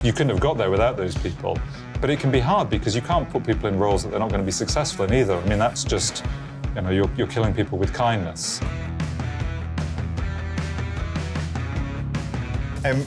You couldn't have got there without those people. But it can be hard because you can't put people in roles that they're not going to be successful in either. I mean, that's just, you're killing people with kindness.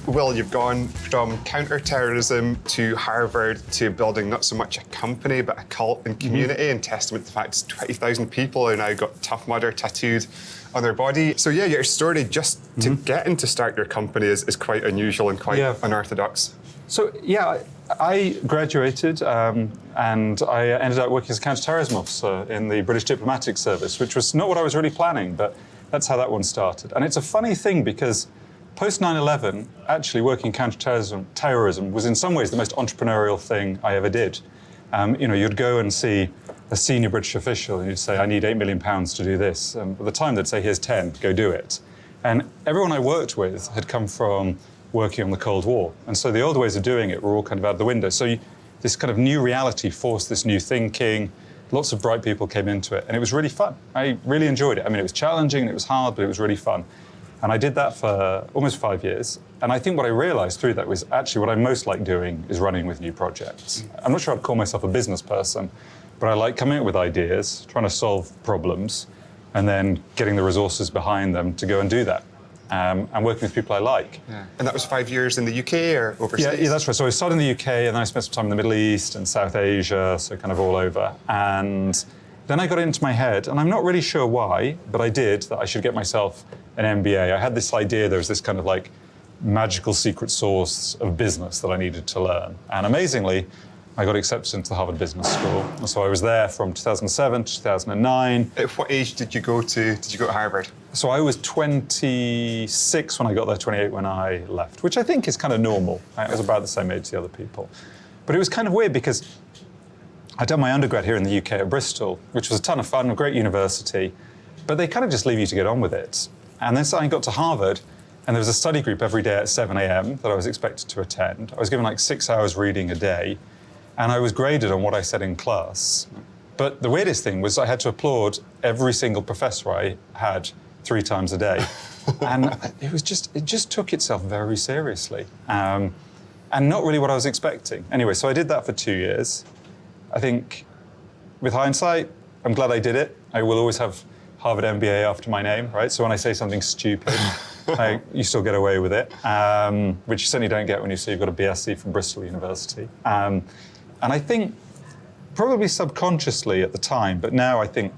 Will, you've gone from counter-terrorism to Harvard to building not so much a company, but a cult and community, and testament to the fact 20,000 people are now got Tough Mudder tattooed on their body. So yeah, your story just to get into start your company is quite unusual and quite unorthodox. So yeah, I graduated and I ended up working as a counter-terrorism officer in the British Diplomatic Service, which was not what I was really planning, but that's how that one started. And it's a funny thing because post 9/11, actually working counter-terrorism was in some ways the most entrepreneurial thing I ever did. You'd go and see a senior British official and you'd say, I need £8 million to do this. And by the time they'd say, here's 10, go do it. And everyone I worked with had come from working on the Cold War. And so the old ways of doing it were all kind of out the window. So this kind of new reality forced this new thinking. Lots of bright people came into it and it was really fun. I really enjoyed it. I mean, it was challenging and it was hard, but it was really fun. And I did that for almost 5 years. And I think what I realized through that was actually what I most like doing is running with new projects. I'm not sure I'd call myself a business person, but I like coming up with ideas, trying to solve problems, and then getting the resources behind them to go and do that. And working with people I like. Yeah. And that was 5 years in the UK or overseas? Yeah, that's right. So I started in the UK and then I spent some time in the Middle East and South Asia, so kind of all over. And then I got into my head, and I'm not really sure why, but I did, that I should get myself an MBA. I had this idea there was this kind of like magical secret sauce of business that I needed to learn. And amazingly, I got accepted into the Harvard Business School. And so I was there from 2007 to 2009. At what age did you go to Harvard? So I was 26 when I got there, 28 when I left, which I think is kind of normal. I was about the same age as the other people. But it was kind of weird because I'd done my undergrad here in the UK at Bristol, which was a ton of fun, a great university, but they kind of just leave you to get on with it. And then I got to Harvard, and there was a study group every day at 7 a.m. that I was expected to attend. I was given like 6 hours reading a day, and I was graded on what I said in class. But the weirdest thing was I had to applaud every single professor I had 3 times a day. And it just took itself very seriously. And not really what I was expecting. Anyway, so I did that for 2 years. I think with hindsight, I'm glad I did it. I will always have Harvard MBA after my name, right? So when I say something stupid, you still get away with it, which you certainly don't get when you say you've got a BSc from Bristol University. And I think probably subconsciously at the time, but now I think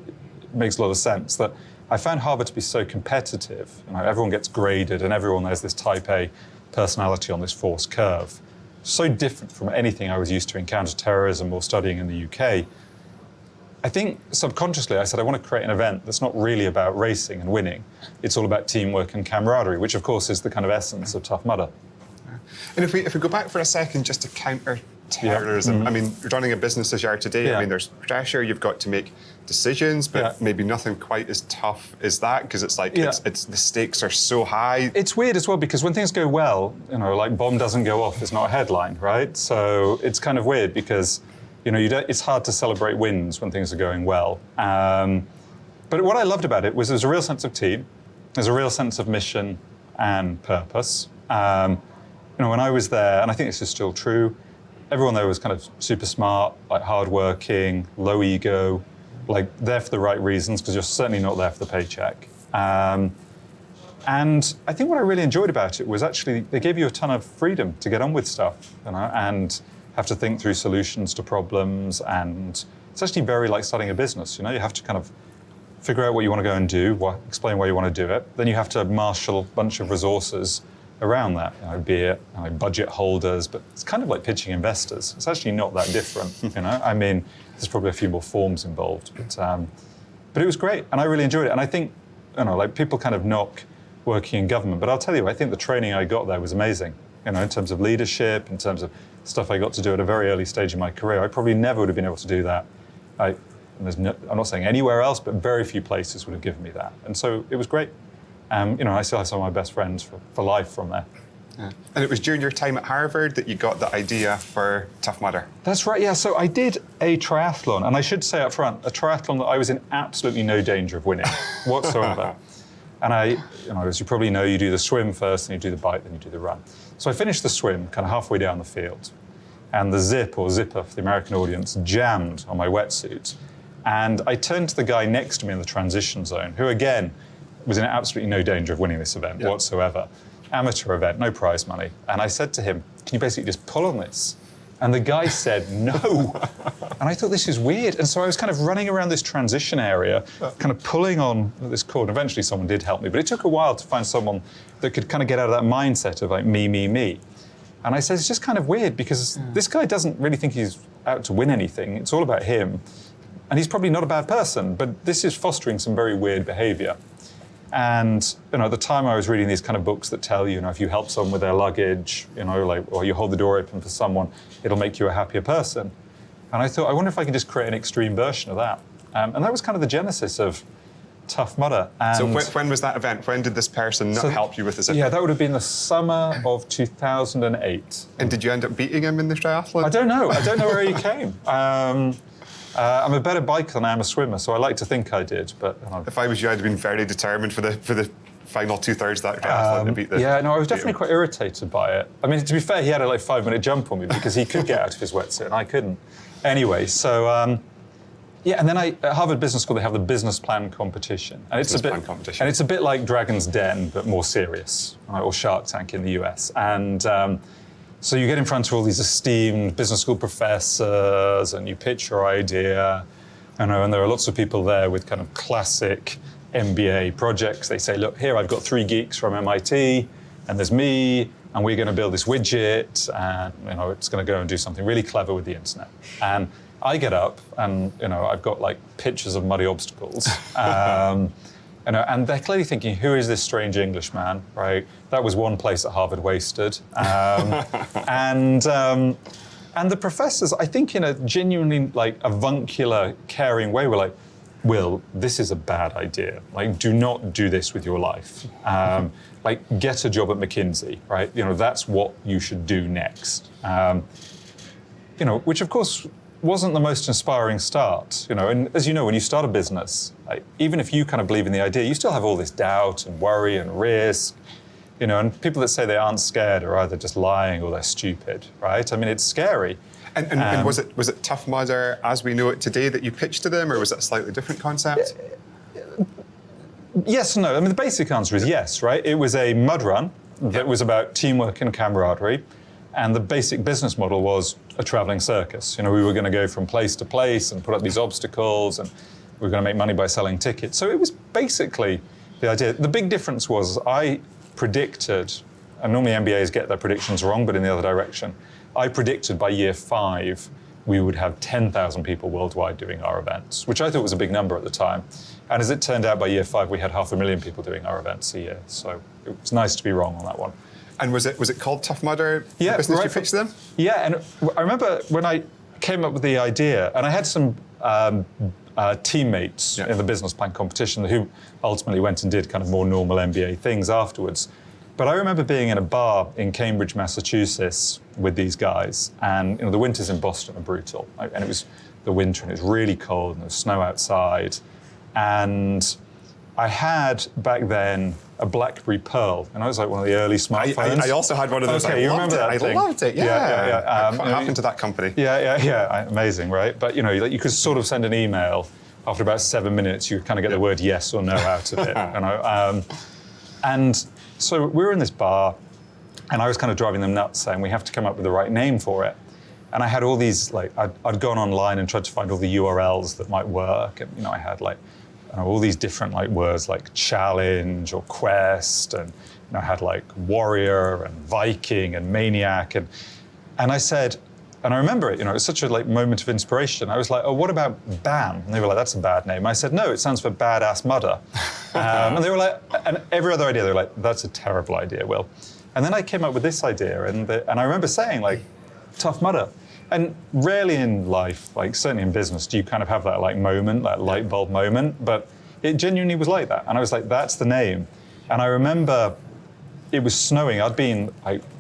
it makes a lot of sense that I found Harvard to be so competitive. Everyone gets graded and everyone has this type A personality on this forced curve. So different from anything I was used to in counter-terrorism or studying in the UK. I think subconsciously I said I want to create an event that's not really about racing and winning. It's all about teamwork and camaraderie, which of course is the kind of essence of Tough Mudder. And if we go back for a second just to counter-terrorism, I mean, running a business as you are today, I mean, there's pressure, you've got to make decisions, but maybe nothing quite as tough as that, because it's like, it's the stakes are so high. It's weird as well, because when things go well, like bomb doesn't go off is not a headline, right? So it's kind of weird because it's hard to celebrate wins when things are going well. But what I loved about it was there's a real sense of team, there's a real sense of mission and purpose. When I was there, and I think this is still true, everyone there was kind of super smart, like hardworking, low ego, like there for the right reasons, because you're certainly not there for the paycheck. And I think what I really enjoyed about it was actually they gave you a ton of freedom to get on with stuff, and have to think through solutions to problems. And it's actually very like starting a business. You have to kind of figure out what you want to go and do, explain why you want to do it. Then you have to marshal a bunch of resources around that, be it budget holders, but it's kind of like pitching investors. It's actually not that different, I mean, there's probably a few more forms involved, but it was great, and I really enjoyed it. And I think, like people kind of knock working in government, but I'll tell you, I think the training I got there was amazing, in terms of leadership, in terms of stuff I got to do at a very early stage in my career. I probably never would have been able to do that. I'm not saying anywhere else, but very few places would have given me that. And so it was great. I still have some of my best friends for life from there. Yeah. And it was during your time at Harvard that you got the idea for Tough Mudder. That's right, yeah. So I did a triathlon, and I should say up front, a triathlon that I was in absolutely no danger of winning whatsoever. And as you probably know, you do the swim first, then you do the bike, then you do the run. So I finished the swim kind of halfway down the field, and the zip or zipper for the American audience jammed on my wetsuit. And I turned to the guy next to me in the transition zone, who again was in absolutely no danger of winning this event whatsoever. Amateur event, no prize money. And I said to him, can you basically just pull on this? And the guy said, no. And I thought, this is weird. And so I was kind of running around this transition area, kind of pulling on this cord. Eventually someone did help me, but it took a while to find someone that could kind of get out of that mindset of like me, me, me. And I said, it's just kind of weird because this guy doesn't really think he's out to win anything. It's all about him. And he's probably not a bad person, but this is fostering some very weird behavior. And at the time I was reading these kind of books that tell you, if you help someone with their luggage, or you hold the door open for someone, it'll make you a happier person. And I thought, I wonder if I could just create an extreme version of that. And that was kind of the genesis of Tough Mudder. And so when was that event? When did this person not help you with this event? Yeah, that would have been the summer of 2008. And did you end up beating him in the triathlon? I don't know where he came. I'm a better biker than I am a swimmer, so I like to think I did. But if I was you, I'd have been very determined for the final 2/3 of that triathlon to beat the. Yeah, no, I was definitely quite irritated by it. I mean, to be fair, he had a 5-minute jump on me because he could get out of his wetsuit and I couldn't. Anyway, so and then at Harvard Business School they have the business plan competition, and it's a bit like Dragon's Den but more serious, right? Or Shark Tank in the US, and. So you get in front of all these esteemed business school professors and you pitch your idea, and there are lots of people there with kind of classic MBA projects. They say, look, here I've got 3 geeks from MIT, and there's me, and we're going to build this widget, and it's going to go and do something really clever with the internet. And I get up, and I've got like pictures of muddy obstacles. And they're clearly thinking, who is this strange Englishman, right? That was one place that Harvard wasted. And the professors, I think in a genuinely like avuncular, caring way, were like, Will, this is a bad idea. Like, do not do this with your life. Like, get a job at McKinsey, right? That's what you should do next. Which of course, wasn't the most inspiring start, and as you know, when you start a business, even if you kind of believe in the idea, you still have all this doubt and worry and risk, and people that say they aren't scared are either just lying or they're stupid, right? I mean, it's scary. And was it Tough Mudder as we know it today that you pitched to them, or was it a slightly different concept? Yes and no. I mean, the basic answer is yes, right? It was a mud run that was about teamwork and camaraderie. And the basic business model was a traveling circus. We were going to go from place to place and put up these obstacles, and we were going to make money by selling tickets. So it was basically the idea. The big difference was I predicted, and normally MBAs get their predictions wrong, but in the other direction, I predicted by year 5 we would have 10,000 people worldwide doing our events, which I thought was a big number at the time. And as it turned out, by year 5 we had 500,000 people doing our events a year. So it was nice to be wrong on that one. And was it called Tough Mudder? Yeah, business right. You pitched them? Yeah, and I remember when I came up with the idea, and I had some teammates in the business plan competition who ultimately went and did kind of more normal MBA things afterwards. But I remember being in a bar in Cambridge, Massachusetts with these guys, and the winters in Boston are brutal. And it was the winter, and it was really cold, and there was snow outside. And I had back then a BlackBerry Pearl, and I was like one of the early smartphones. I also had one of those. Okay, you remember that thing? I loved it. Yeah. What Yeah. happened to that company? Yeah. Amazing, right? But you could sort of send an email. After about 7 minutes, you kind of get the word yes or no out of it. And so we were in this bar, and I was kind of driving them nuts, saying we have to come up with the right name for it. And I had all these I'd gone online and tried to find all the URLs that might work, and I had all these different words like challenge or quest, and I had warrior and Viking and maniac, and I said, and I remember it, it was such a moment of inspiration. I was like, oh, what about BAM? And they were like, that's a bad name. I said, no, it stands for Badass Mudder. And they were like, and every other idea, they were like, that's a terrible idea, Will. And then I came up with this idea, and I remember saying Tough Mudder. And rarely in life, certainly in business, do you kind of have that moment, that light bulb moment, but it genuinely was like that. And I was like, that's the name. And I remember it was snowing. I'd been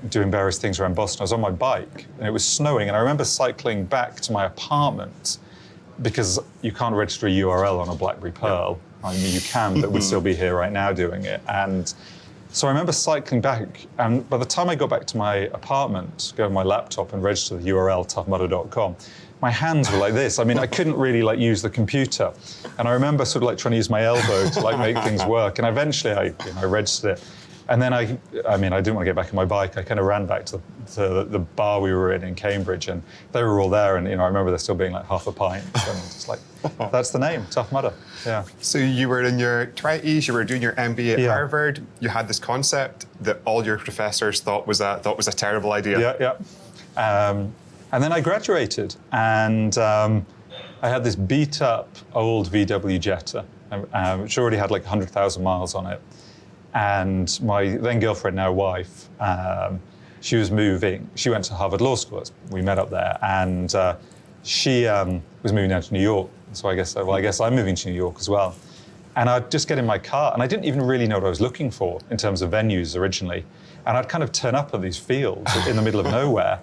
doing various things around Boston. I was on my bike, and it was snowing. And I remember cycling back to my apartment, because you can't register a URL on a BlackBerry Pearl. I mean, you can, but we'd still be here right now doing it. And So I remember cycling back, and by the time I got back to my apartment, go on my laptop and register the URL toughmudder.com, my hands were like this. I mean, I couldn't really like use the computer. And I remember sort of like trying to use my elbow to like make things work. And eventually I registered it. And then I didn't want to get back on my bike. I kind of ran back to the bar we were in Cambridge, and they were all there. And I remember there still being like half a pint. And it's like, that's the name, Tough Mudder. Yeah. So you were in your 20s, you were doing your MBA at Harvard. You had this concept that all your professors thought was a terrible idea. Yeah. And then I graduated, and I had this beat-up old VW Jetta, which already had like 100,000 miles on it. And my then girlfriend, now wife, she was moving. She went to Harvard Law School. We met up there, and she was moving down to New York. So I guess I'm moving to New York as well. And I'd just get in my car, and I didn't even really know what I was looking for in terms of venues originally. And I'd kind of turn up at these fields in the middle of nowhere,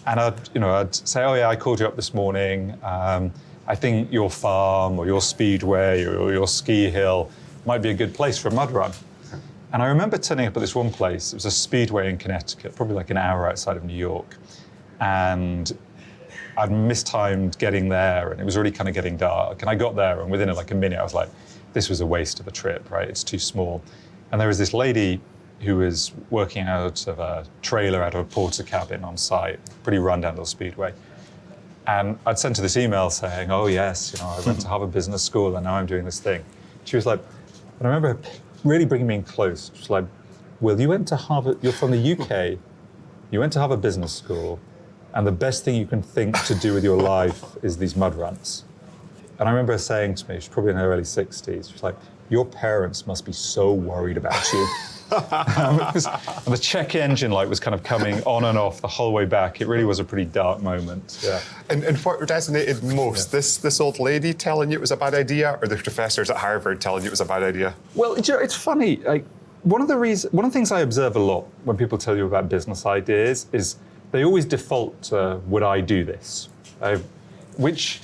and I'd say, oh yeah, I called you up this morning. I think your farm or your speedway or your ski hill might be a good place for a mud run. And I remember turning up at this one place. It was a speedway in Connecticut, probably like an hour outside of New York. And I'd mistimed getting there, and it was already kind of getting dark. And I got there, and within like a minute, I was like, this was a waste of a trip, right? It's too small. And there was this lady who was working out of a trailer out of a porter cabin on site, pretty run-down little speedway. And I'd sent her this email saying, oh yes, I went to Harvard Business School, and now I'm doing this thing. She was like, and I remember her really bringing me in close. She was like, Will, you went to Harvard, you're from the UK, you went to Harvard Business School, and the best thing you can think to do with your life is these mud runs. And I remember her saying to me, she's probably in her early 60s, she's like, your parents must be so worried about you. And the check engine light was kind of coming on and off the whole way back. It really was a pretty dark moment. Yeah. And what resonated most, this old lady telling you it was a bad idea, or the professors at Harvard telling you it was a bad idea? Well, it's funny. Like, one of the things I observe a lot when people tell you about business ideas is they always default to, would I do this? Which,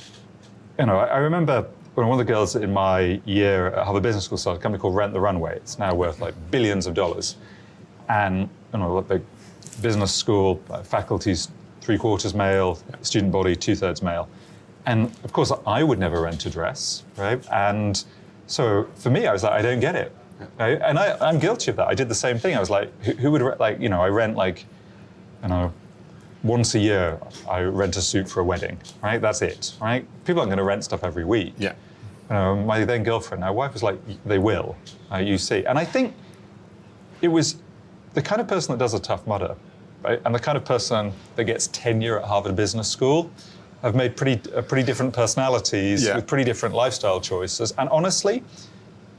I remember when one of the girls in my year at Harvard Business School started a company called Rent the Runway. It's now worth like billions of dollars. And the business school, faculty's 3/4 male, student body 2/3 male. And of course, I would never rent a dress, right? And so for me, I was like, I don't get it. Right? And I'm guilty of that. I did the same thing. I was like, who would, I rent once a year, I rent a suit for a wedding, right? That's it, right? People aren't going to rent stuff every week. Yeah. My then girlfriend, my wife was like, they will, you see. And I think it was the kind of person that does a Tough Mudder, right? And the kind of person that gets tenure at Harvard Business School have made pretty different personalities with pretty different lifestyle choices. And honestly,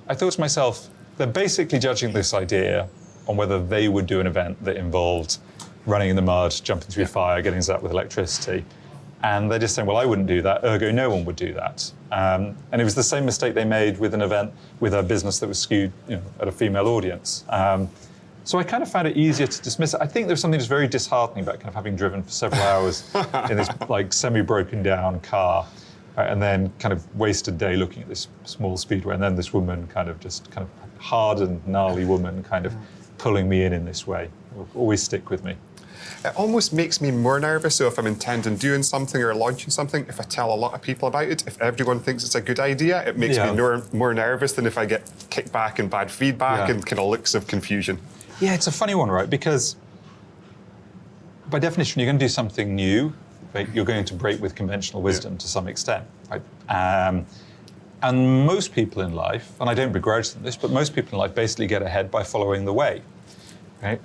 I thought to myself, they're basically judging this idea on whether they would do an event that involved running in the mud, jumping through fire, getting zapped with electricity. And they're just saying, well, I wouldn't do that, ergo no one would do that. And it was the same mistake they made with an event, with a business that was skewed at a female audience. So I kind of found it easier to dismiss it. I think there was something just very disheartening about kind of having driven for several hours in this like semi-broken down car, and then kind of wasted a day looking at this small speedway, and then this woman kind of hard and gnarly woman kind of pulling me in this way. Will always stick with me. It almost makes me more nervous. So if I'm intending doing something or launching something, if I tell a lot of people about it, if everyone thinks it's a good idea, it makes me more nervous than if I get kickback and bad feedback and kind of looks of confusion. Yeah, it's a funny one, right? Because by definition, you're going to do something new, right? You're going to break with conventional wisdom to some extent, right? And most people in life, and I don't begrudge them this, but most people in life basically get ahead by following the way. Right?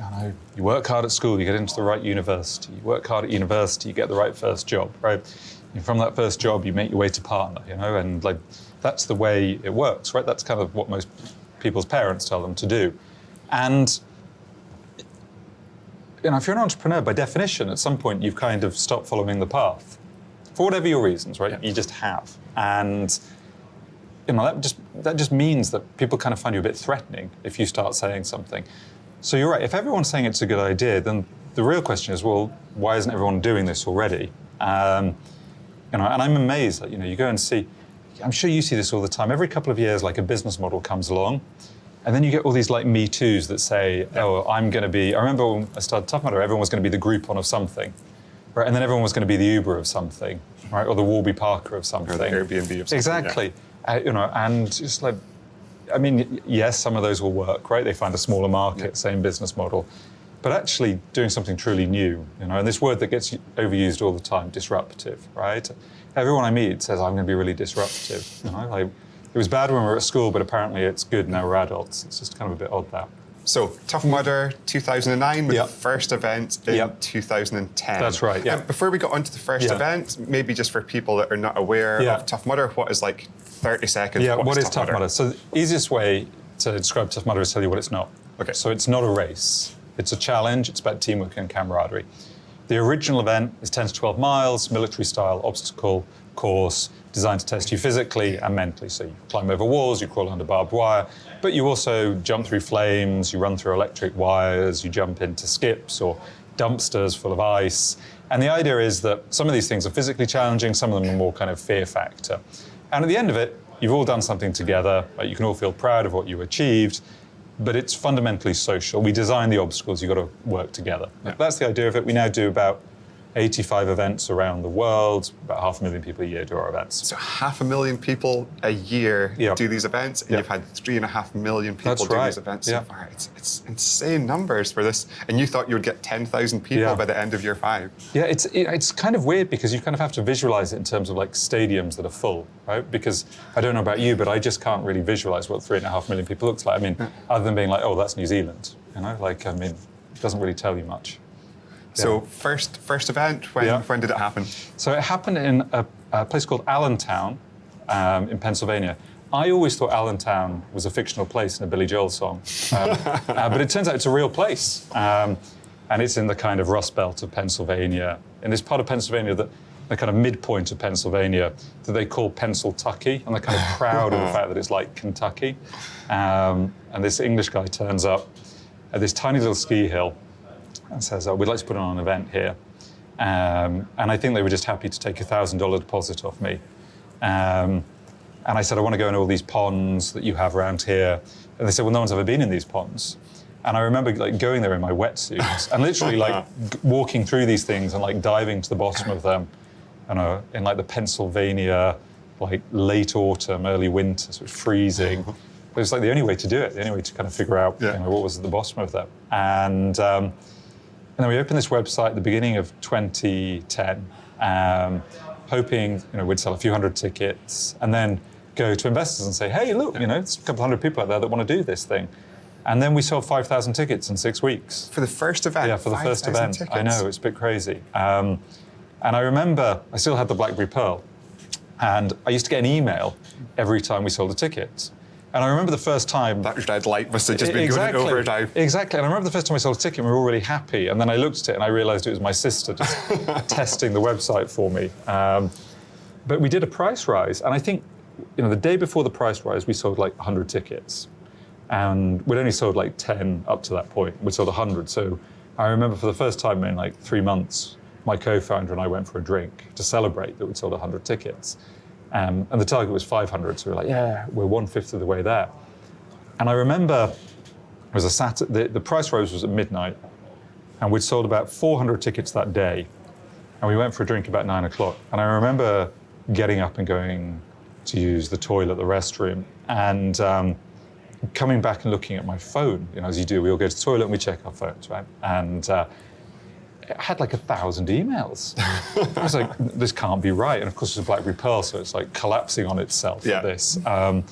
You work hard at school, you get into the right university. You work hard at university, you get the right first job, right? And from that first job, you make your way to partner, and that's the way it works, right? That's kind of what most people's parents tell them to do. And if you're an entrepreneur, by definition, at some point, you've kind of stopped following the path. For whatever your reasons, right? Yeah. You just have. And that just means that people kind of find you a bit threatening if you start saying something. So you're right, if everyone's saying it's a good idea, then the real question is, well, why isn't everyone doing this already? And I'm amazed that, you go and see, I'm sure you see this all the time. Every couple of years, like a business model comes along, And then you get all these like Me Too's that say, oh, I'm going to be, I remember when I started Tough Mudder, everyone was going to be the Groupon of something, right? And then everyone was going to be the Uber of something, right? Or the Warby Parker of something. Or the Airbnb of something. Exactly. You know, and just like, I mean, yes, some of those will work, right? They find a smaller market, same business model. But actually doing something truly new, you know, and this word that gets overused all the time, disruptive, right? Everyone I meet says, I'm going to be really disruptive, you know, like, it was bad when we were at school, but apparently it's good now we're adults. It's just kind of a bit odd that. So, Tough Mudder 2009 with Yep. the first event in Yep. 2010. That's right, yeah. Before we got onto the first event, maybe just for people that are not aware of Tough Mudder, what is like 30 seconds? Yeah, what is Tough Mudder? So the easiest way to describe Tough Mudder is tell you what it's not. Okay. So it's not a race. It's a challenge. It's about teamwork and camaraderie. The original event is 10 to 12 miles, military-style obstacle course designed to test you physically and mentally. So you climb over walls, you crawl under barbed wire, but you also jump through flames, you run through electric wires, you jump into skips or dumpsters full of ice. And the idea is that some of these things are physically challenging, some of them are more kind of fear factor. And at the end of it, you've all done something together, you can all feel proud of what you achieved, but it's fundamentally social. We design the obstacles, you've got to work together. That's the idea of it. We now do about 85 events around the world, about 500,000 people a year do our events. So 500,000 people a year do these events, and you've had 3.5 million people these events so far. It's insane numbers for this. And you thought you would get 10,000 people by the end of year 5. Yeah, it's kind of weird because you kind of have to visualize it in terms of like stadiums that are full, right? Because I don't know about you, but I just can't really visualize what 3.5 million people looks like. I mean, other than being like, oh, that's New Zealand, you know? Like, I mean, it doesn't really tell you much. So first event, when did it happen? So it happened in a place called Allentown in Pennsylvania. I always thought Allentown was a fictional place in a Billy Joel song, but it turns out it's a real place. And it's in the kind of Rust Belt of Pennsylvania, in this part of Pennsylvania that the kind of midpoint of Pennsylvania that they call Pennsyltucky, and they're kind of proud of the fact that it's like Kentucky. And this English guy turns up at this tiny little ski hill and says, we'd like to put on an event here. And I think they were just happy to take a $1,000 deposit off me. And I said, I want to go in all these ponds that you have around here. And they said, well, no one's ever been in these ponds. And I remember like going there in my wetsuit and literally like walking through these things and like diving to the bottom of them, you know, in like the Pennsylvania, like late autumn, early winter, so it was freezing. But it was like the only way to do it, the only way to kind of figure out you know, what was at the bottom of them. And then we opened this website at the beginning of 2010, hoping you know, we'd sell a few hundred tickets and then go to investors and say, hey, look, you know, there's a couple hundred people out there that want to do this thing. And then we sold 5,000 tickets in 6 weeks. For the first event? Yeah, for the first event. Tickets. I know, it's a bit crazy. And I remember I still had the BlackBerry Pearl, and I used to get an email every time we sold a ticket. And I remember the first time... That red light must have just been going over now. Exactly. And I remember the first time I sold a ticket and we were all really happy. And then I looked at it and I realized it was my sister just testing the website for me. But we did a price rise. And I think, you know, the day before the price rise, we sold like 100 tickets. And we'd only sold like 10 up to that point. We'd sold 100. So I remember for the first time in like 3 months, my co-founder and I went for a drink to celebrate that we'd sold 100 tickets. And the target was 500, so we were like, yeah, we're 1/5 of the way there. And I remember it was a Saturday, the price rise was at midnight, and we'd sold about 400 tickets that day, and we went for a drink about 9 o'clock. And I remember getting up and going to use the toilet, the restroom, and coming back and looking at my phone, you know, as you do, we all go to the toilet and we check our phones, right? And it had like 1,000 emails. I was like, this can't be right. And of course, it's a BlackBerry Pearl, so it's like collapsing on itself, this. I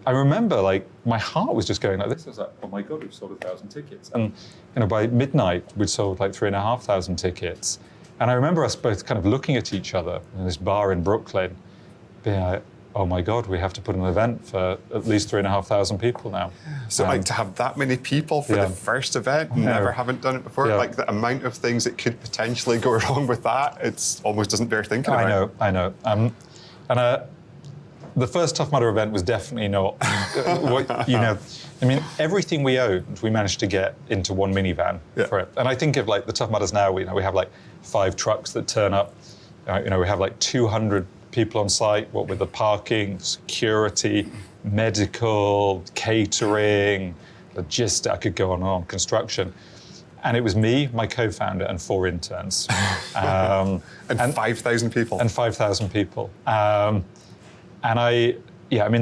remember like my heart was just going like this. I was like, oh my God, we've sold 1,000 tickets. And you know, by midnight, we'd sold like 3,500 tickets. And I remember us both kind of looking at each other in this bar in Brooklyn, being like, oh my God, we have to put an event for at least 3,500 people now. So like to have that many people for the first event, never haven't done it before, like the amount of things that could potentially go wrong with that, it's almost doesn't bear thinking about. I know. The first Tough Mudder event was definitely not what, you know, I mean, everything we owned, we managed to get into one minivan for it. And I think of like the Tough Mudders now, we have like 5 trucks that turn up, you know, we have like 200 people on site, what with the parking, security, medical, catering, logistics, I could go on and on, construction. And it was me, my co-founder, and 4 interns. And 5,000 people. And 5,000 people. The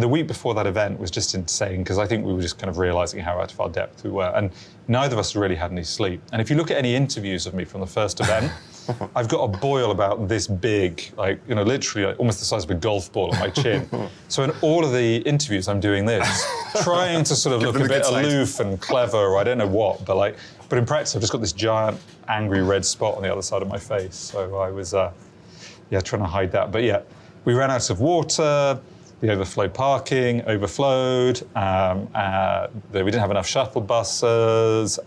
week before that event was just insane, because I think we were just kind of realizing how out of our depth we were. And neither of us really had any sleep. And if you look at any interviews of me from the first event, I've got a boil about this big, literally almost the size of a golf ball on my chin. So in all of the interviews, I'm doing this, trying to sort of look a bit aloof and clever, or I don't know what, but in practice, I've just got this giant, angry red spot on the other side of my face. So I was, trying to hide that. But yeah, we ran out of water. The overflow parking overflowed. We didn't have enough shuttle buses.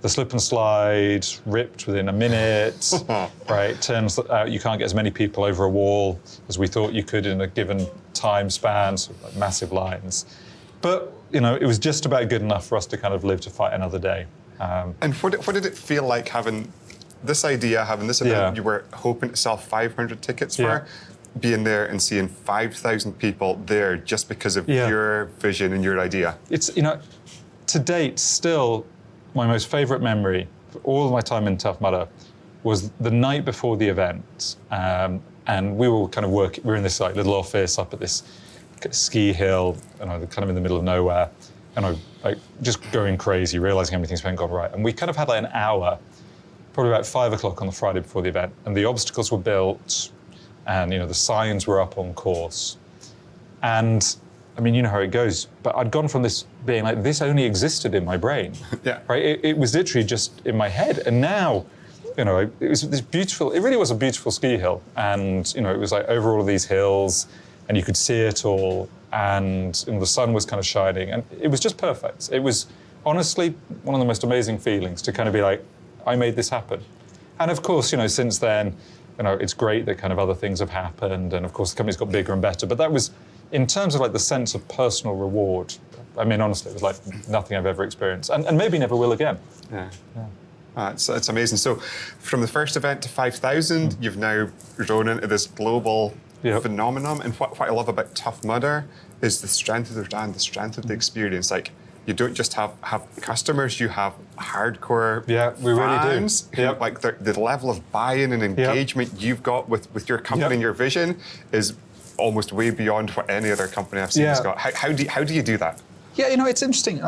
The slip and slide ripped within a minute. Right, turns out you can't get as many people over a wall as we thought you could in a given time span. So massive lines. But it was just about good enough for us to kind of live to fight another day. And what did it feel like having this idea, having this event you were hoping to sell 500 tickets for? Being there and seeing 5,000 people there just because of your vision and your idea? It's, to date, still my most favorite memory for all of my time in Tough Mudder was the night before the event. And we were kind of we were in this little office up at this ski hill, kind of in the middle of nowhere. And I just going crazy, realizing everything's been gone right. And we kind of had an hour, probably about 5 o'clock on the Friday before the event. And the obstacles were built. And the signs were up on course. And you know how it goes, but I'd gone from this being like, this only existed in my brain. Right? It was literally just in my head. And now, it was this beautiful, it really was a beautiful ski hill. And, it was like over all of these hills and you could see it all. And the sun was kind of shining and it was just perfect. It was honestly one of the most amazing feelings to kind of be like, I made this happen. And of course, since then, it's great that kind of other things have happened, and of course the company's got bigger and better. But that was, in terms of the sense of personal reward, honestly, it was like nothing I've ever experienced, and maybe never will again. It's amazing. So, from the first event to 5,000, you've now grown into this global phenomenon. And what I love about Tough Mudder is the strength of the brand, the strength of the experience. Like, you don't just have customers, you have hardcore fans. Really do. Like the level of buy-in and engagement you've got with your company and your vision is almost way beyond what any other company I've seen has got. How do you do that? Yeah, it's interesting.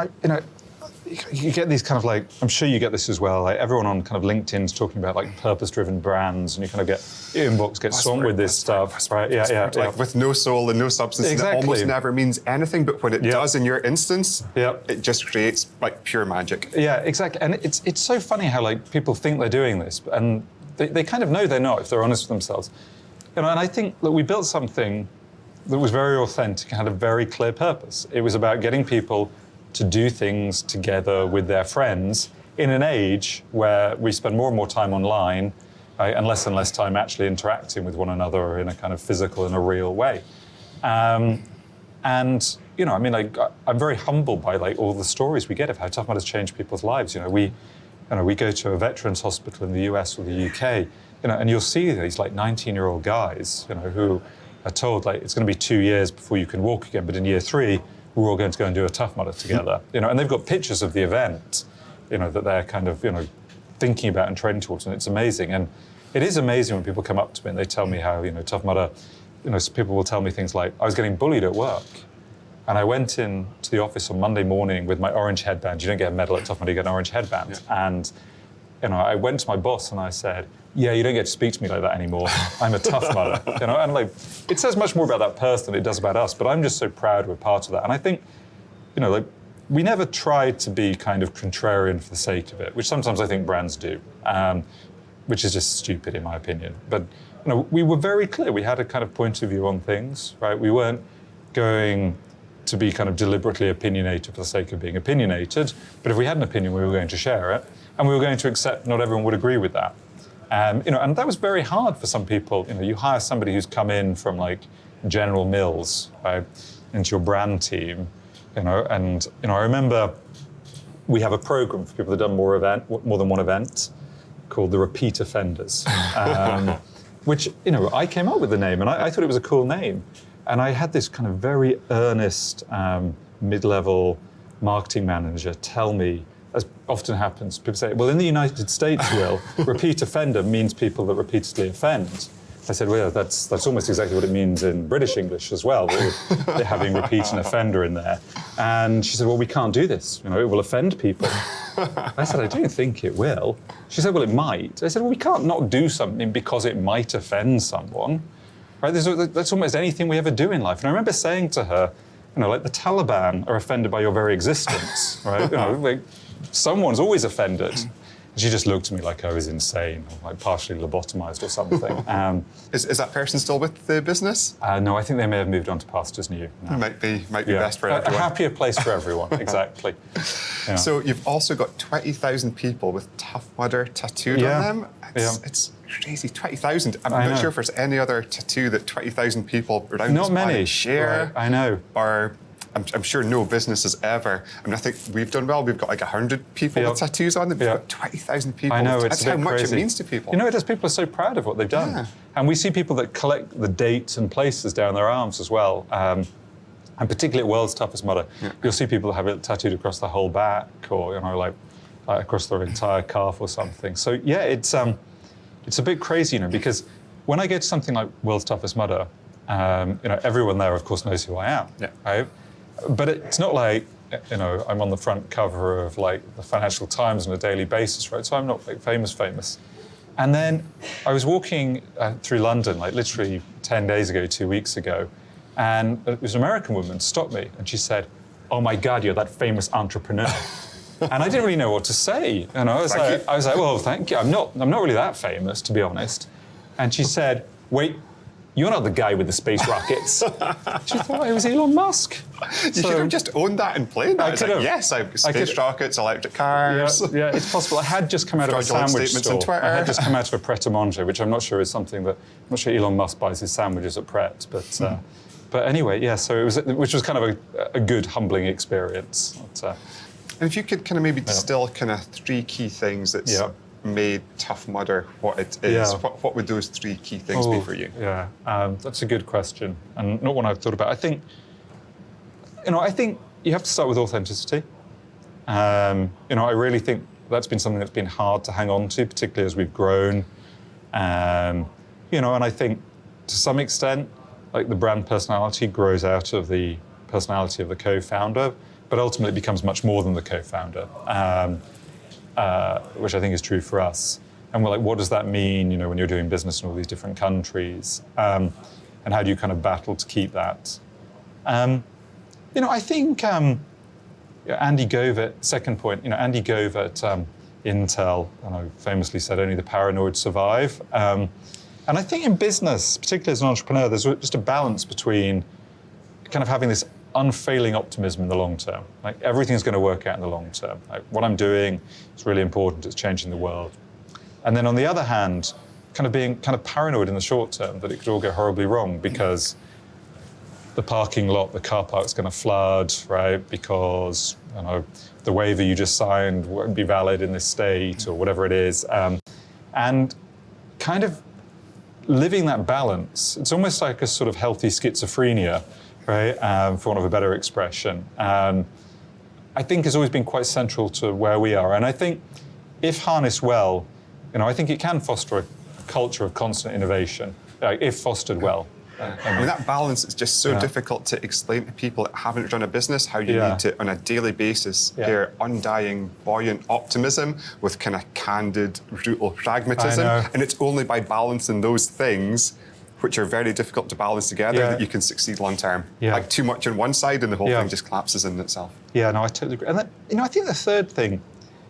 You get these kind of I'm sure you get this as well. Everyone on kind of LinkedIn's talking about purpose-driven brands, and you kind of get your inbox gets swamped with this stuff, right? Like with no soul and no substance, exactly. It almost never means anything. But when it does in your instance, it just creates pure magic. Yeah, exactly. And it's so funny how people think they're doing this, and they kind of know they're not if they're honest with themselves. And I think that we built something that was very authentic and had a very clear purpose. It was about getting people to do things together with their friends in an age where we spend more and more time online, right, and less time actually interacting with one another in a kind of physical and a real way. I'm very humbled by all the stories we get of how Tough Mudder's changed people's lives. We go to a veterans hospital in the US or the UK, and you'll see these 19-year-old guys, who are told it's going to be 2 years before you can walk again, but in year 3, we're all going to go and do a Tough Mudder together. And they've got pictures of the event, that they're kind of, thinking about and training towards, and it's amazing. And it is amazing when people come up to me and they tell me how, Tough Mudder, people will tell me things like, I was getting bullied at work. And I went in to the office on Monday morning with my orange headband. You don't get a medal at Tough Mudder, you get an orange headband. Yeah. And I went to my boss and I said, yeah, you don't get to speak to me like that anymore. I'm a Tough Mudder. And it says much more about that person than it does about us, but I'm just so proud we're part of that. And I think, we never tried to be kind of contrarian for the sake of it, which sometimes I think brands do, which is just stupid in my opinion. But we were very clear. We had a kind of point of view on things, right? We weren't going to be kind of deliberately opinionated for the sake of being opinionated, but if we had an opinion, we were going to share it, and we were going to accept not everyone would agree with that. And that was very hard for some people. You hire somebody who's come in from General Mills, right, into your brand team, and I remember we have a program for people that have done more than one event called the Repeat Offenders, which I came up with the name, and I thought it was a cool name. And I had this kind of very earnest mid-level marketing manager tell me, as often happens, people say, well, in the United States, Will, repeat offender means people that repeatedly offend. I said, well, that's almost exactly what it means in British English as well. They're having repeat and offender in there. And she said, well, we can't do this. It will offend people. I said, I don't think it will. She said, well, it might. I said, well, we can't not do something because it might offend someone. Right? That's almost anything we ever do in life. And I remember saying to her, like the Taliban are offended by your very existence, right? Like, someone's always offended. She just looked at me like I was insane, or like partially lobotomized or something. Is that person still with the business? No, I think they may have moved on to pastures new. Now. Might be best for everyone. A happier place for everyone, exactly. Yeah. So you've also got 20,000 people with Tough Mudder tattooed on them. It's crazy, 20,000. I'm not sure if there's any other tattoo that 20,000 people around this planet share. Right. I know. Or I'm sure no business has ever. I mean, I think we've done well. We've got like 100 people with tattoos on them. We've got 20,000 people. I know, That's how much it means to people. It is. People are so proud of what they've done. Yeah. And we see people that collect the dates and places down their arms as well. And particularly at World's Toughest Mudder, you'll see people that have it tattooed across the whole back or, like across their entire calf or something. So, yeah, it's a bit crazy, because when I go to something like World's Toughest Mudder, everyone there, of course, knows who I am. Yeah. Right? But it's not like, I'm on the front cover of like the Financial Times on a daily basis, right? So I'm not like famous. And then I was walking through London, like literally 10 days ago, 2 weeks ago, and it was an American woman stopped me and she said, oh my God, you're that famous entrepreneur. And I didn't really know what to say. I was like, well, thank you. I'm not really that famous, to be honest. And she said, wait, you're not the guy with the space rockets. She thought I was Elon Musk. You should have just owned that and played that. It's like, yes, I've space rockets, electric cars. Yeah, it's possible. I had just come out of a sandwich store. On Twitter. I had just come out of a Pret A Manger, which I'm not sure is something that, I'm not sure Elon Musk buys his sandwiches at Pret, but anyway, yeah, so which was kind of a good, humbling experience. And if you could kind of maybe distill kind of 3 key things that's made Tough Mudder what it is, what would those 3 key things be for you? Yeah, that's a good question, and not one I've thought about. I think you have to start with authenticity. I really think that's been something that's been hard to hang on to, particularly as we've grown. And I think to some extent, like the brand personality grows out of the personality of the co-founder, but ultimately becomes much more than the co-founder. Which I think is true for us. And we're like, what does that mean, when you're doing business in all these different countries? And how do you kind of battle to keep that? I think Andy Gove at, second point, Andy Gove at Intel, famously said, only the paranoid survive. And I think in business, particularly as an entrepreneur, there's just a balance between kind of having this unfailing optimism in the long term. Like everything's going to work out in the long term. Like what I'm doing is really important. It's changing the world. And then on the other hand, kind of being kind of paranoid in the short term that it could all go horribly wrong because the parking lot, the car park's going to flood, right? Because the waiver you just signed won't be valid in this state or whatever it is. And kind of living that balance. It's almost like a sort of healthy schizophrenia, right? For want of a better expression. I think has always been quite central to where we are. And I think if harnessed well, I think it can foster a culture of constant innovation, if fostered well. I mean, that balance is just so difficult to explain to people that haven't run a business, how you need to, on a daily basis, pair undying, buoyant optimism with kind of candid, brutal pragmatism. And it's only by balancing those things, which are very difficult to balance together, that you can succeed long term. Like too much on one side and the whole thing just collapses in itself. Yeah, no, I totally agree. And then, I think the third thing,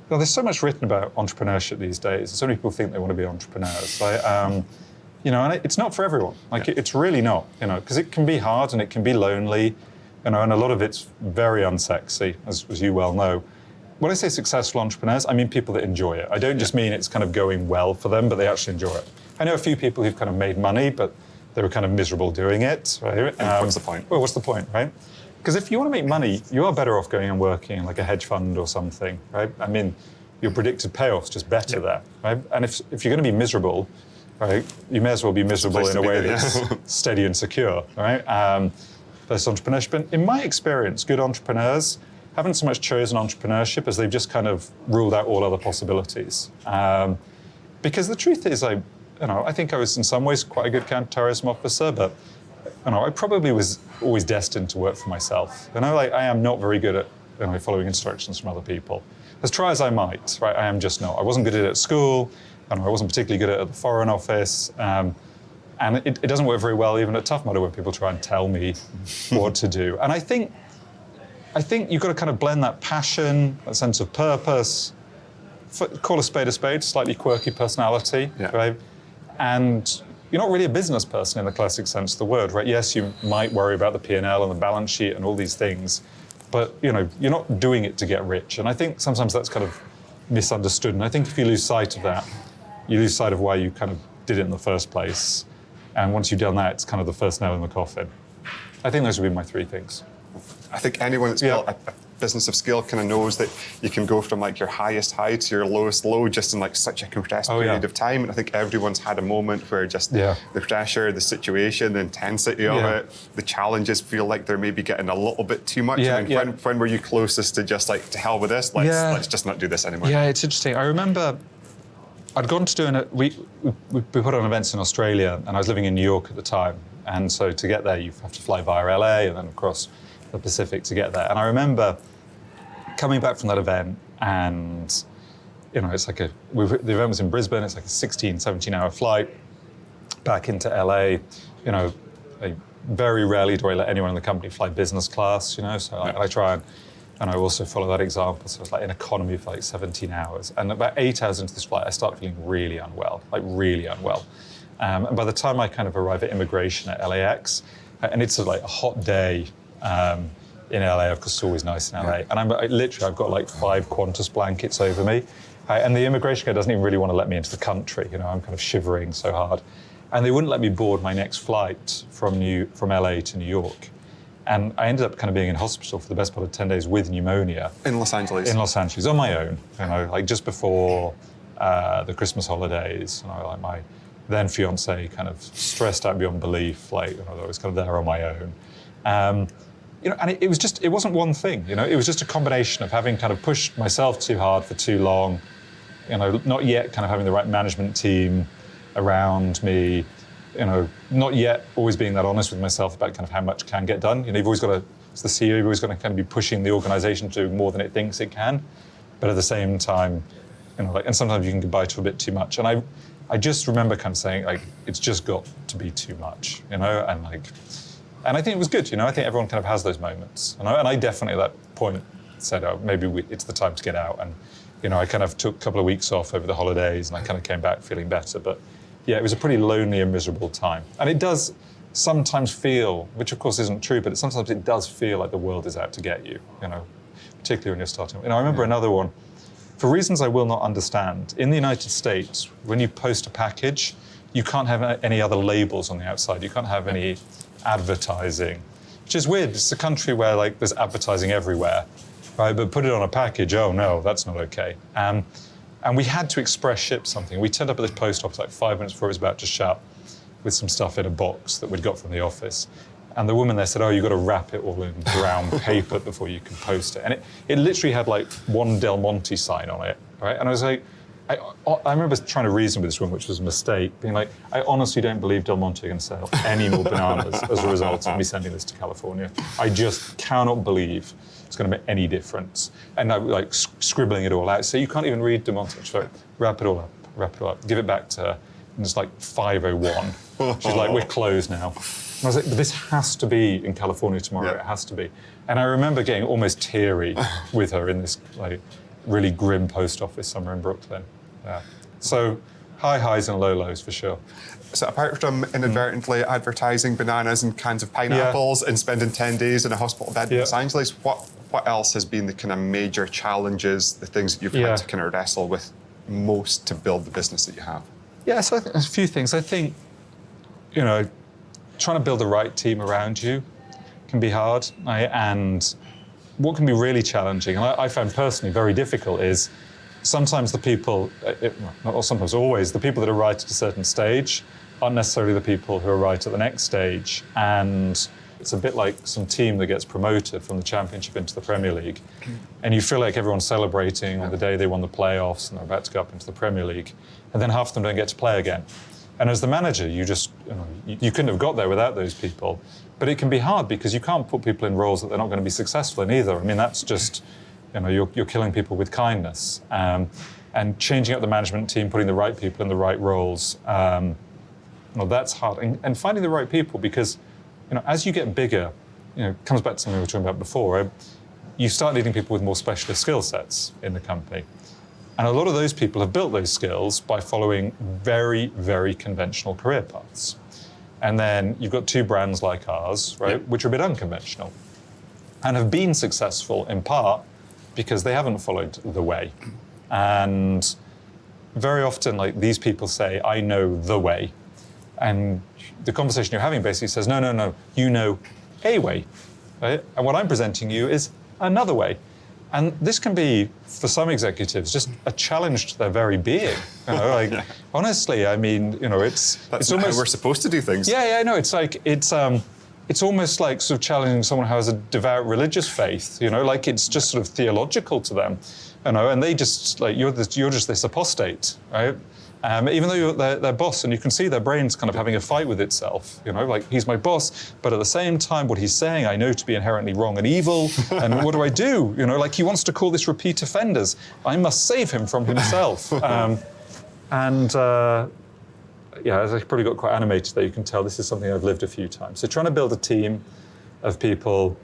there's so much written about entrepreneurship these days. So many people think they want to be entrepreneurs. And it's not for everyone. It's really not, because it can be hard and it can be lonely, and a lot of it's very unsexy, as you well know. When I say successful entrepreneurs, I mean people that enjoy it. I don't just mean it's kind of going well for them, but they actually enjoy it. I know a few people who've kind of made money, but they were kind of miserable doing it, right? What's the point? Well, what's the point, right? Because if you want to make money, you are better off going and working in like a hedge fund or something, right? I mean, your predicted payoff's just better there, right? And if you're going to be miserable, right? You may as well be miserable in a way that's yeah. steady and secure, right? Versus entrepreneurship. And in my experience, good entrepreneurs haven't so much chosen entrepreneurship as they've just kind of ruled out all other possibilities. Because the truth is, I think I was in some ways quite a good counter-terrorism officer, but I probably was always destined to work for myself. I am not very good at following instructions from other people. As try as I might, right? I am just not. I wasn't good at it at school, and I wasn't particularly good at the Foreign Office. And it doesn't work very well even at Tough Mudder when people try and tell me what to do. And I think you've got to kind of blend that passion, that sense of purpose, call a spade, slightly quirky personality, right? And you're not really a business person in the classic sense of the word, right? Yes, you might worry about the P&L and the balance sheet and all these things, but you're not doing it to get rich. And I think sometimes that's kind of misunderstood. And I think if you lose sight of that, you lose sight of why you kind of did it in the first place. And once you've done that, it's kind of the first nail in the coffin. I think those would be my three things. I think anyone that's built a business of scale kind of knows that you can go from like your highest high to your lowest low just in like such a compressed period of time. And I think everyone's had a moment where just the pressure, the situation, the intensity of it, the challenges feel like they're maybe getting a little bit too much. When were you closest to just like, to hell with this? Let's just not do this anymore? Yeah, it's interesting. I remember I'd gone to doing it. We put on events in Australia, and I was living in New York at the time. And so to get there, you have to fly via LA and then across the Pacific to get there. And I remember coming back from that event, and it's like the event was in Brisbane. It's like a 16, 17-hour flight back into LA. I very rarely do I let anyone in the company fly business class. So I try and I also follow that example. So it's like an economy for like 17 hours. And about 8 hours into this flight, I start feeling really unwell. And by the time I kind of arrive at immigration at LAX, and it's like a hot day in LA, of course it's always nice in LA, and I've got like 5 Qantas blankets over me, and the immigration guy doesn't even really want to let me into the country. I'm kind of shivering so hard. And they wouldn't let me board my next flight from LA to New York. And I ended up kind of being in hospital for the best part of 10 days with pneumonia. In Los Angeles? In Los Angeles, on my own, like just before the Christmas holidays. My then fiance kind of stressed out beyond belief, I was kind of there on my own. And it wasn't one thing, it was just a combination of having kind of pushed myself too hard for too long, not yet kind of having the right management team around me, not yet always being that honest with myself about kind of how much can get done. You've always got to, as the CEO, you've always got to kind of be pushing the organization to do more than it thinks it can. But at the same time, and sometimes you can get by to a bit too much. And I just remember kind of saying, it's just got to be too much, and I think it was good, I think everyone kind of has those moments. And I definitely at that point said, maybe it's the time to get out. And, I kind of took a couple of weeks off over the holidays, and I kind of came back feeling better. But yeah, it was a pretty lonely and miserable time. And it does sometimes feel, which of course isn't true, but sometimes it does feel like the world is out to get you, particularly when you're starting. I remember another one, for reasons I will not understand. In the United States, when you post a package, you can't have any other labels on the outside. You can't have any advertising, which is weird. It's a country where there's advertising everywhere, right? But put it on a package, oh no, that's not okay. And we had to express ship something. We turned up at this post office 5 minutes before it was about to shut with some stuff in a box that we'd got from the office. And the woman there said, you've got to wrap it all in brown paper before you can post it. And it literally had one Del Monte sign on it, right? And I was like, I remember trying to reason with this woman, which was a mistake, being like, I honestly don't believe Del Monte are going to sell any more bananas as a result of me sending this to California. I just cannot believe it's going to make any difference. And I scribbling it all out. So you can't even read Del Monte. She's like, wrap it all up, give it back to her. And it's 5:01. She's like, we're closed now. And I was like, but this has to be in California tomorrow. It has to be. And I remember getting almost teary with her in this really grim post office somewhere in Brooklyn. Yeah. So high highs and low lows for sure. So apart from inadvertently advertising bananas and cans of pineapples and spending 10 days in a hospital bed in Los Angeles, what else has been the kind of major challenges, the things that you've had to kind of wrestle with most to build the business that you have? Yeah, so I think there's a few things. I think, trying to build the right team around you can be hard. And what can be really challenging, and I found personally very difficult, is sometimes the people, not sometimes, always, the people that are right at a certain stage aren't necessarily the people who are right at the next stage. And it's a bit like some team that gets promoted from the Championship into the Premier League. And you feel like everyone's celebrating on the day they won the playoffs and they're about to go up into the Premier League. And then half of them don't get to play again. And as the manager, you couldn't have got there without those people. But it can be hard because you can't put people in roles that they're not going to be successful in either. I mean, that's just, you're killing people with kindness. And changing up the management team, putting the right people in the right roles, that's hard. And finding the right people, because as you get bigger, it comes back to something we were talking about before, you start needing people with more specialist skill sets in the company. And a lot of those people have built those skills by following very, very conventional career paths. And then you've got two brands like ours, right, Yep. which are a bit unconventional and have been successful in part because they haven't followed the way. And very often, these people say, I know the way. And the conversation you're having basically says, no, you know a way, right? And what I'm presenting you is another way. And this can be, for some executives, just a challenge to their very being. Honestly, I mean, it's That's almost how we're supposed to do things. Yeah, no, it's almost like sort of challenging someone who has a devout religious faith. It's just sort of theological to them, and they just you're just this apostate, right? Even though you're their boss, and you can see their brain's kind of having a fight with itself, he's my boss, but at the same time, what he's saying I know to be inherently wrong and evil, and what do I do? He wants to call this repeat offenders. I must save him from himself. As I probably got quite animated there, you can tell this is something I've lived a few times. So trying to build a team of people,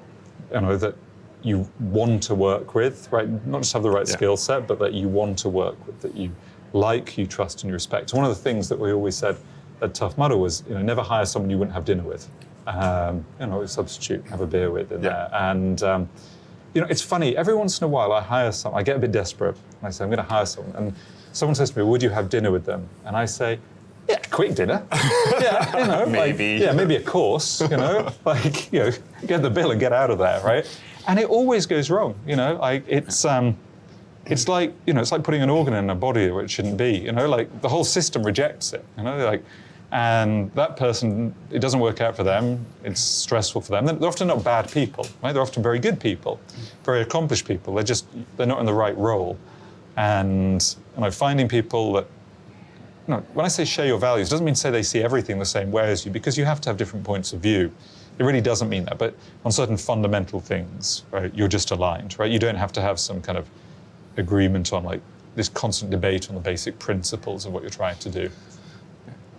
that you want to work with, right? Not just have the right skill set, but that you want to work with, that you like, you trust, and you respect. One of the things that we always said at Tough Mudder was, never hire someone you wouldn't have dinner with. Substitute, have a beer with in there. And, it's funny, every once in a while I hire someone, I get a bit desperate, and I say, I'm going to hire someone. And someone says to me, would you have dinner with them? And I say, yeah, quick dinner. Maybe. Maybe a course, get the bill and get out of there, right? And it always goes wrong, it's like putting an organ in a body where it shouldn't be, the whole system rejects it, and that person, it doesn't work out for them, it's stressful for them. They're often not bad people, right? They're often very good people, very accomplished people. They're not in the right role. And finding people that, when I say share your values, it doesn't mean say they see everything the same way as you, because you have to have different points of view. It really doesn't mean that, but on certain fundamental things, right, you're just aligned, right? You don't have to have some kind of agreement on this constant debate on the basic principles of what you're trying to do.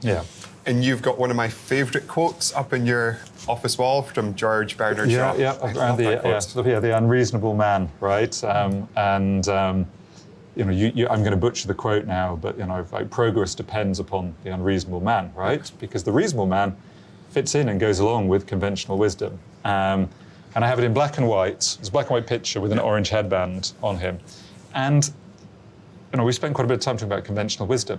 Yeah. And you've got one of my favourite quotes up in your office wall from George Bernard Shaw. Around the unreasonable man, right? I'm going to butcher the quote now, but progress depends upon the unreasonable man, right? Because the reasonable man fits in and goes along with conventional wisdom. And I have it in black and white. It's a black and white picture with an orange headband on him. And we spent quite a bit of time talking about conventional wisdom.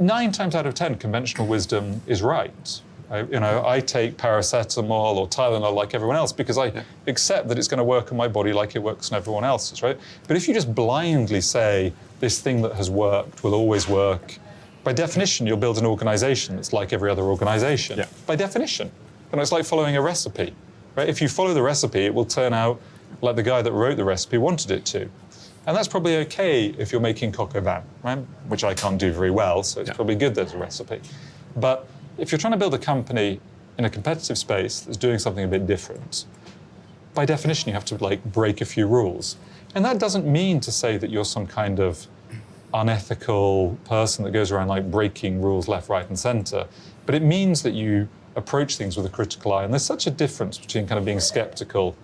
9 times out of 10, conventional wisdom is right. I take paracetamol or Tylenol like everyone else because I accept that it's going to work on my body like it works on everyone else's, right? But if you just blindly say this thing that has worked will always work, by definition, you'll build an organization that's like every other organization. Yeah. By definition. It's like following a recipe, right? If you follow the recipe, it will turn out like the guy that wrote the recipe wanted it to. And that's probably okay if you're making coq au vin, right? Which I can't do very well, so it's probably good there's a recipe. But if you're trying to build a company in a competitive space that's doing something a bit different, by definition, you have to break a few rules. And that doesn't mean to say that you're some kind of unethical person that goes around breaking rules left, right, and center. But it means that you approach things with a critical eye. And there's such a difference between kind of being skeptical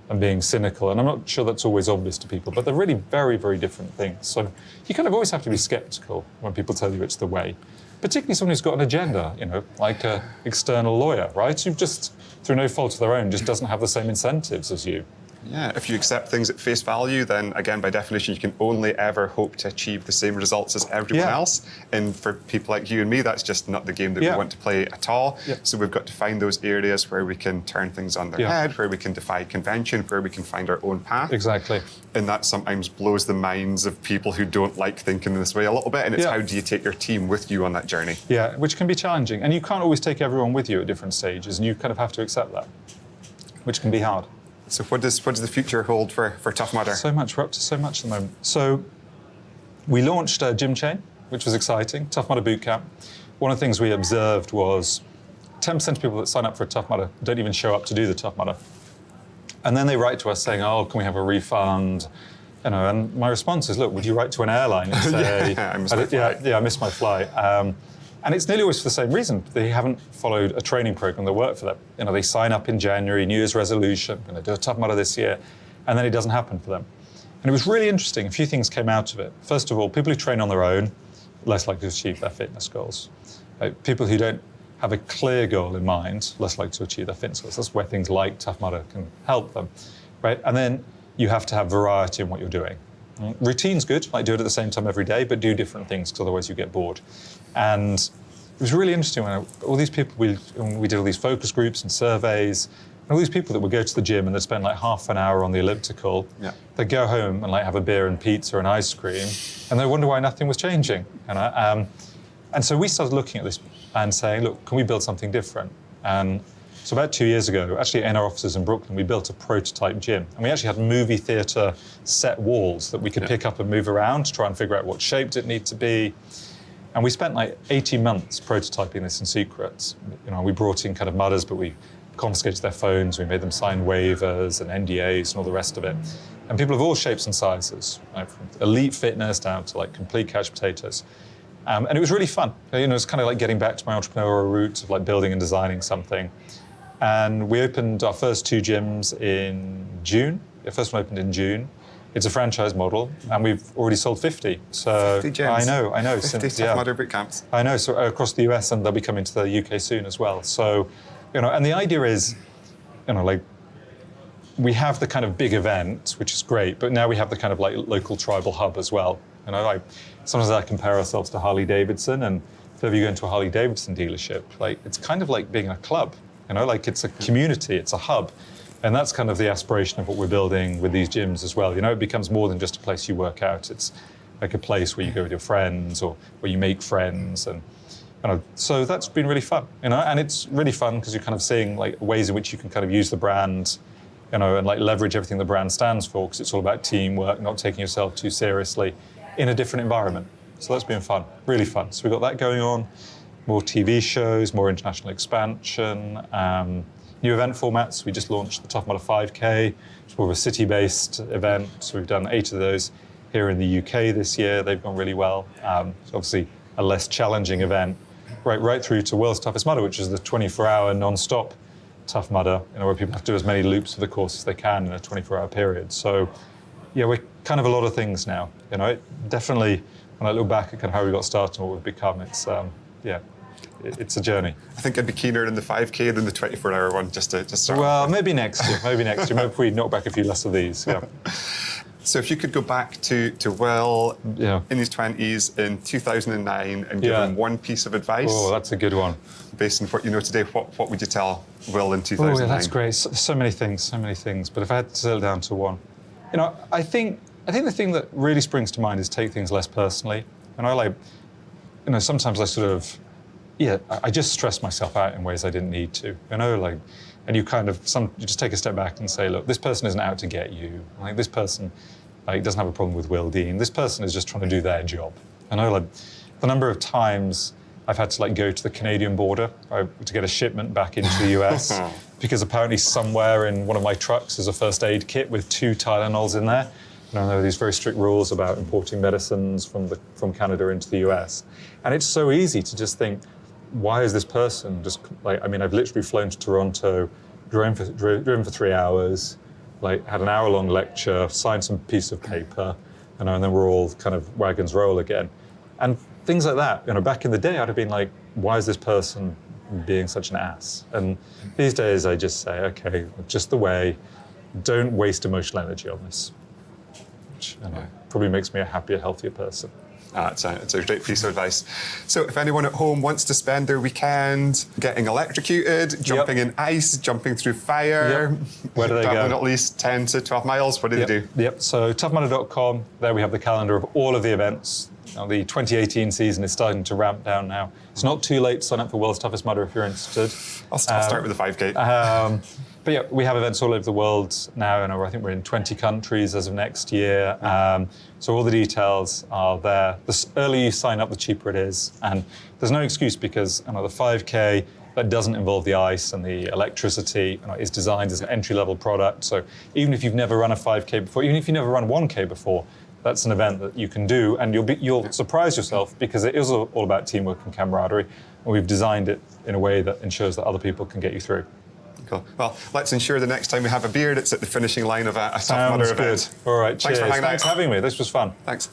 and being cynical. And I'm not sure that's always obvious to people, but they're really very, very different things. So you kind of always have to be skeptical when people tell you it's the way. Particularly someone who's got an agenda, like an external lawyer, right? Who just, through no fault of their own, just doesn't have the same incentives as you. Yeah, if you accept things at face value, then again, by definition, you can only ever hope to achieve the same results as everyone else. And for people like you and me, that's just not the game that we want to play at all. So we've got to find those areas where we can turn things on their head, where we can defy convention, where we can find our own path. Exactly. And that sometimes blows the minds of people who don't like thinking this way a little bit. And it's how do you take your team with you on that journey? Yeah, which can be challenging. And you can't always take everyone with you at different stages, and you kind of have to accept that, which can be hard. So what does the future hold for Tough Mudder? So much. We're up to so much at the moment. So we launched a gym chain, which was exciting, Tough Mudder Bootcamp. One of the things we observed was 10% of people that sign up for a Tough Mudder don't even show up to do the Tough Mudder. And then they write to us saying, oh, can we have a refund? You know, and my response is, look, would you write to an airline and say, I missed my flight. I missed my flight. And it's nearly always for the same reason. They haven't followed a training program that worked for them. You know, they sign up in January, New Year's resolution, going to do a Tough Mudder this year, and then it doesn't happen for them. And it was really interesting. A few things came out of it. First of all, people who train on their own, less likely to achieve their fitness goals. People who don't have a clear goal in mind, less likely to achieve their fitness goals. That's where things like Tough Mudder can help them, right? And then you have to have variety in what you're doing. Routine's good, like do it at the same time every day, but do different things because otherwise you get bored. And it was really interesting when all these people, we did all these focus groups and surveys, and all these people that would go to the gym and they'd spend like half an hour on the elliptical. They'd go home and like have a beer and pizza and ice cream, and they wonder why nothing was changing. And so we started looking at this and saying, look, can we build something different? And so about 2 years ago, actually in our offices in Brooklyn, we built a prototype gym. And we actually had movie theatre set walls that we could pick up and move around to try and figure out what shape it needed to be. And we spent like 18 months prototyping this in secret. You know, we brought in kind of mudders, but we confiscated their phones, we made them sign waivers and NDAs and all the rest of it. And people of all shapes and sizes, right, from elite fitness down to like complete couch potatoes. And it was really fun. You know, it's kind of like getting back to my entrepreneurial roots of like building and designing something. And we opened our first 2 gyms in June. The first one opened in June. It's a franchise model, and we've already sold 50. So 50 gyms. I know. 50 Tough Mudder boot camps. I know. So across the US, and they'll be coming to the UK soon as well. So, you know, and the idea is, you know, like we have the kind of big event, which is great, but now we have the kind of like local tribal hub as well. You know, like sometimes I compare ourselves to Harley Davidson, and if ever you go into a Harley Davidson dealership, like it's kind of like being a club. You know, like it's a community, it's a hub. And that's kind of the aspiration of what we're building with these gyms as well. You know, it becomes more than just a place you work out. It's like a place where you go with your friends or where you make friends. And you know, so that's been really fun, you know, and it's really fun because you're kind of seeing like ways in which you can kind of use the brand, you know, and like leverage everything the brand stands for, because it's all about teamwork, not taking yourself too seriously in a different environment. So that's been fun, really fun. So we've got that going on, more TV shows, more international expansion, new event formats. We just launched the Tough Mudder 5K, which is more of a city-based event. So we've done 8 of those here in the UK this year. They've gone really well. It's obviously a less challenging event, right through to World's Toughest Mudder, which is the 24-hour non-stop Tough Mudder, you know, where people have to do as many loops of the course as they can in a 24-hour period. So yeah, we're kind of a lot of things now. You know, it definitely, when I look back at kind of how we got started and what we've become, it's it's a journey. I think I'd be keener in the 5K than the 24-hour one, just to Well, maybe next year. Maybe if we knock back a few less of these. Yeah. So if you could go back to Will in his 20s in 2009 and give him one piece of advice. Oh, that's a good one. Based on what you know today, what would you tell Will in 2009? Oh, yeah, that's great. So many things. But if I had to settle down to one, you know, I think the thing that really springs to mind is take things less personally. And you know, sometimes I sort of, I just stress myself out in ways I didn't need to. You know, like, and you just take a step back and say, look, this person isn't out to get you. Like, this person, like, doesn't have a problem with Will Dean. This person is just trying to do their job. I know, like, the number of times I've had to like go to the Canadian border to get a shipment back into the US because apparently somewhere in one of my trucks is a first aid kit with 2 Tylenols in there. You know, there are these very strict rules about importing medicines from Canada into the US. And it's so easy to just think, why is this person just like, I mean, I've literally flown to Toronto, driven for 3 hours, like had an hour-long lecture, signed some piece of paper, you know, and then we're all kind of wagons roll again. And things like that, you know, back in the day, I'd have been like, why is this person being such an ass? And these days I just say, okay, just the way, don't waste emotional energy on this, which probably makes me a happier, healthier person. It's a great piece of advice. So if anyone at home wants to spend their weekend getting electrocuted, jumping in ice, jumping through fire, where do they traveling go? at least 10 to 12 miles, what do they do? Yep, so toughmudder.com, there we have the calendar of all of the events. Now, the 2018 season is starting to ramp down now. It's not too late to sign up for World's Toughest Mudder if you're interested. I'll start with the 5K. But yeah, we have events all over the world now, and I think we're in 20 countries as of next year. So all the details are there. The earlier you sign up, the cheaper it is. And there's no excuse because the 5K, that doesn't involve the ice and the electricity, is designed as an entry-level product. So even if you've never run a 5K before, even if you never run 1K before, that's an event that you can do, and you'll surprise yourself because it is all about teamwork and camaraderie. And we've designed it in a way that ensures that other people can get you through. Cool. Well, let's ensure the next time we have a beer, it's at the finishing line of a Tough Mudder event. Good. All right, cheers. Thanks for hanging out. Thanks for having me. This was fun. Thanks.